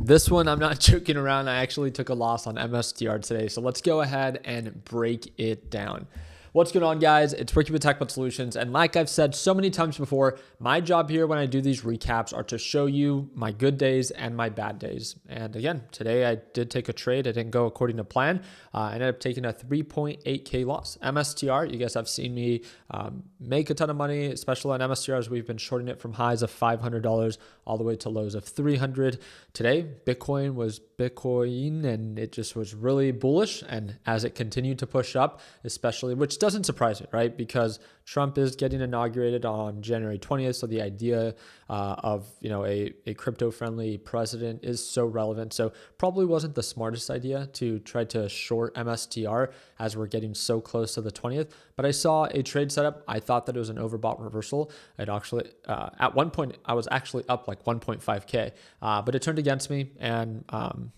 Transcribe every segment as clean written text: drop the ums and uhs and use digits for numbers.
This one, I'm not joking around. I actually took a loss on MSTR today. So let's go ahead and break it down. What's going on, guys? It's Ricky with TechBot Solutions. And like I've said so many times before, my job here when I do these recaps are to show you my good days and my bad days. And again, today I did take a trade. I didn't go according to plan. I ended up taking a 3.8K loss. MSTR, you guys have seen me make a ton of money, especially on MSTR as we've been shorting it from highs of $500 all the way to lows of $300. Today, Bitcoin was Bitcoin and it just was really bullish. And as it continued to push up, especially, which doesn't surprise me, right? Because Trump is getting inaugurated on January 20th. So the idea of, a crypto-friendly president is so relevant. So probably wasn't the smartest idea to try to short MSTR as we're getting so close to the 20th. But I saw a trade setup. I thought that it was an overbought reversal. It actually, at one point, I was actually up like 1.5K, but it turned against me. And I'm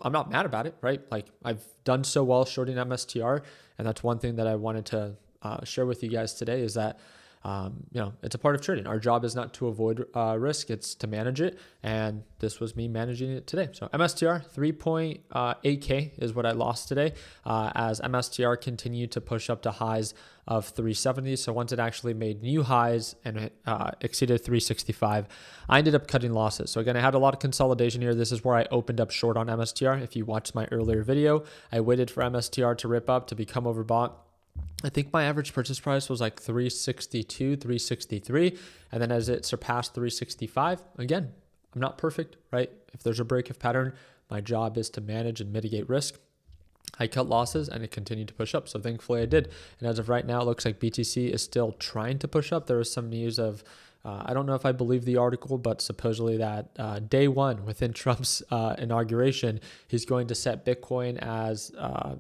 not mad about it, right? Like I've done so well shorting MSTR. And that's one thing that I wanted to share with you guys today is that, it's a part of trading. Our job is not to avoid risk, it's to manage it. And this was me managing it today. So MSTR 3.8K is what I lost today as MSTR continued to push up to highs of 370. So once it actually made new highs and it exceeded 365, I ended up cutting losses. So again, I had a lot of consolidation here. This is where I opened up short on MSTR. If you watched my earlier video, I waited for MSTR to rip up to become overbought. I think my average purchase price was like 362, 363. And then as it surpassed 365, again, I'm not perfect, right? If there's a break of pattern, my job is to manage and mitigate risk. I cut losses and it continued to push up. So thankfully I did. And as of right now, it looks like BTC is still trying to push up. There was some news of, I don't know if I believe the article, but supposedly that day one within Trump's inauguration, he's going to set Bitcoin as,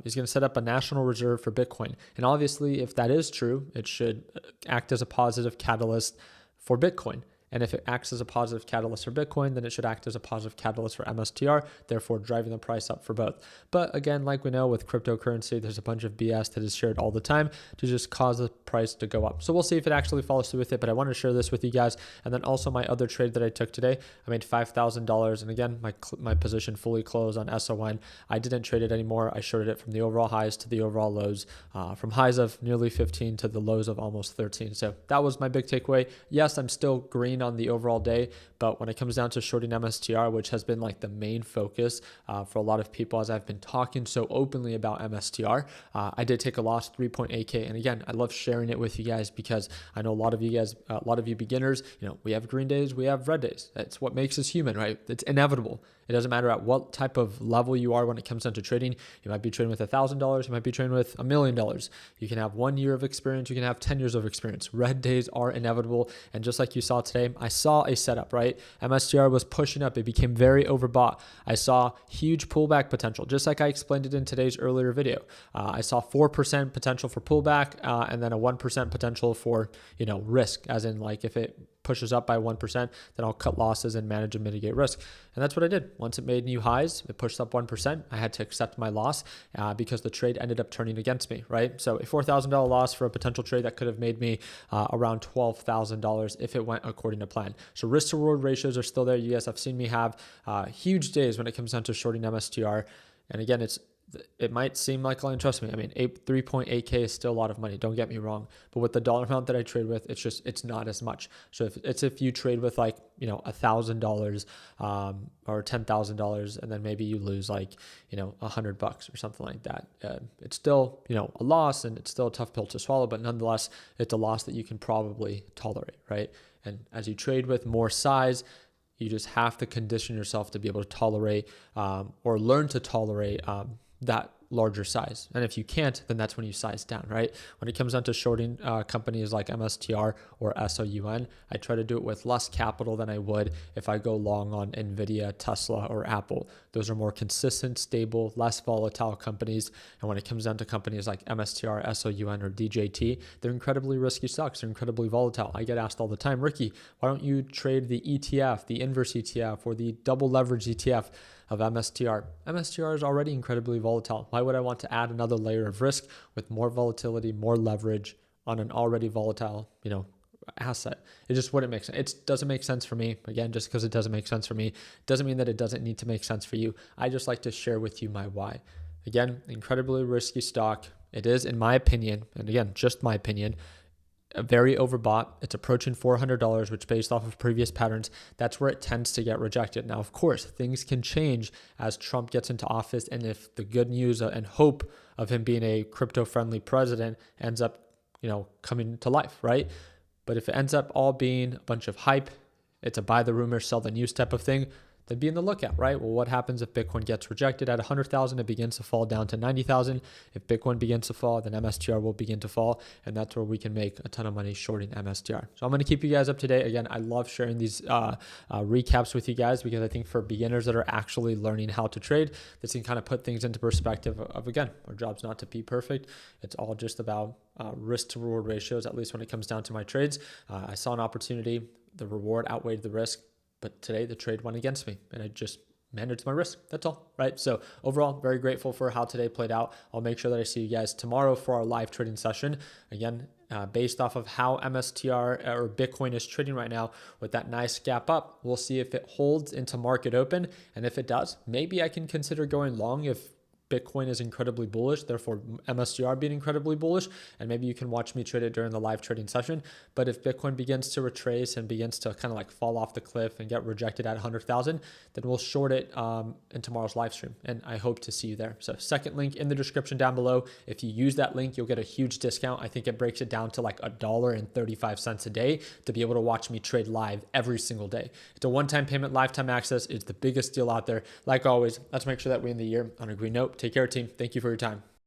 he's going to set up a national reserve for Bitcoin. And obviously, if that is true, it should act as a positive catalyst for Bitcoin. And if it acts as a positive catalyst for Bitcoin, then it should act as a positive catalyst for MSTR, therefore driving the price up for both. But again, like we know with cryptocurrency, there's a bunch of BS that is shared all the time to just cause the price to go up. So we'll see if it actually follows through with it, but I want to share this with you guys. And then also my other trade that I took today, I made $5,000. And again, my position fully closed on SOUN. I didn't trade it anymore. I shorted it from the overall highs to the overall lows, from highs of nearly 15 to the lows of almost 13. So that was my big takeaway. Yes, I'm still green on the overall day, but when it comes down to shorting MSTR, which has been like the main focus for a lot of people as I've been talking so openly about MSTR, I did take a loss, 3.8K. And again, I love sharing it with you guys because I know a lot of you beginners, we have green days, we have red days. That's what makes us human, right? It's inevitable. It doesn't matter at what type of level you are when it comes down to trading. You might be trading with $1,000. You might be trading with $1 million. You can have 1 year of experience. You can have 10 years of experience. Red days are inevitable. And just like you saw today, I saw a setup, right? MSTR was pushing up. It became very overbought. I saw huge pullback potential, just like I explained it in today's earlier video. I saw 4% potential for pullback and then a 1% potential for, risk, as in like if it pushes up by 1%, then I'll cut losses and manage and mitigate risk. And that's what I did. Once it made new highs, it pushed up 1%. I had to accept my loss because the trade ended up turning against me, right? So a $4,000 loss for a potential trade that could have made me around $12,000 if it went according to plan. So risk to reward ratios are still there. You guys have seen me have huge days when it comes down to shorting MSTR. And again, it might seem like a lot, trust me. I mean, 3.8K is still a lot of money. Don't get me wrong. But with the dollar amount that I trade with, it's not as much. So if you trade with like, $1,000 or $10,000, and then maybe you lose like, $100 or something like that. It's still, a loss and it's still a tough pill to swallow, but nonetheless, it's a loss that you can probably tolerate, right? And as you trade with more size, you just have to condition yourself to be able to tolerate or learn to tolerate that larger size. And if you can't, then that's when you size down, right? When it comes down to shorting companies like MSTR or SOUN, I try to do it with less capital than I would if I go long on Nvidia, Tesla, or Apple. Those are more consistent, stable, less volatile companies. And when it comes down to companies like MSTR, SOUN, or DJT, they're incredibly risky stocks. They're incredibly volatile. I get asked all the time, Ricky, why don't you trade the ETF, the inverse ETF, or the double leverage ETF of MSTR? MSTR is already incredibly volatile. Why would I want to add another layer of risk with more volatility, more leverage on an already volatile, asset. It just wouldn't make sense. It doesn't make sense for me. Again, just because it doesn't make sense for me doesn't mean that it doesn't need to make sense for you. I just like to share with you my why. Again, incredibly risky stock. It is, in my opinion, and again, just my opinion, very overbought. It's approaching $400, which based off of previous patterns, that's where it tends to get rejected. Now, of course, things can change as Trump gets into office. And if the good news and hope of him being a crypto-friendly president ends up, coming to life, right? But if it ends up all being a bunch of hype, it's a buy the rumor, sell the news type of thing, then be in the lookout, right? Well, what happens if Bitcoin gets rejected at 100,000? It begins to fall down to 90,000. If Bitcoin begins to fall, then MSTR will begin to fall, and that's where we can make a ton of money shorting MSTR. So I'm going to keep you guys up to date. Again, I love sharing these recaps with you guys because I think for beginners that are actually learning how to trade, this can kind of put things into perspective of again, our job's not to be perfect. It's all just about risk to reward ratios, at least when it comes down to my trades. I saw an opportunity. The reward outweighed the risk. But today the trade went against me and I just managed my risk. That's all, right? So overall, very grateful for how today played out. I'll make sure that I see you guys tomorrow for our live trading session. Again, based off of how MSTR or Bitcoin is trading right now with that nice gap up, we'll see if it holds into market open. And if it does, maybe I can consider going long if Bitcoin is incredibly bullish, therefore MSTR being incredibly bullish, and maybe you can watch me trade it during the live trading session. But if Bitcoin begins to retrace and begins to kind of like fall off the cliff and get rejected at 100,000, then we'll short it in tomorrow's live stream, and I hope to see you there. So second link in the description down below. If you use that link, you'll get a huge discount. I think it breaks it down to like $1.35 a day to be able to watch me trade live every single day. It's a one-time payment, lifetime access. It's the biggest deal out there. Like always, let's make sure that we end the year on a green note. Take care, team. Thank you for your time.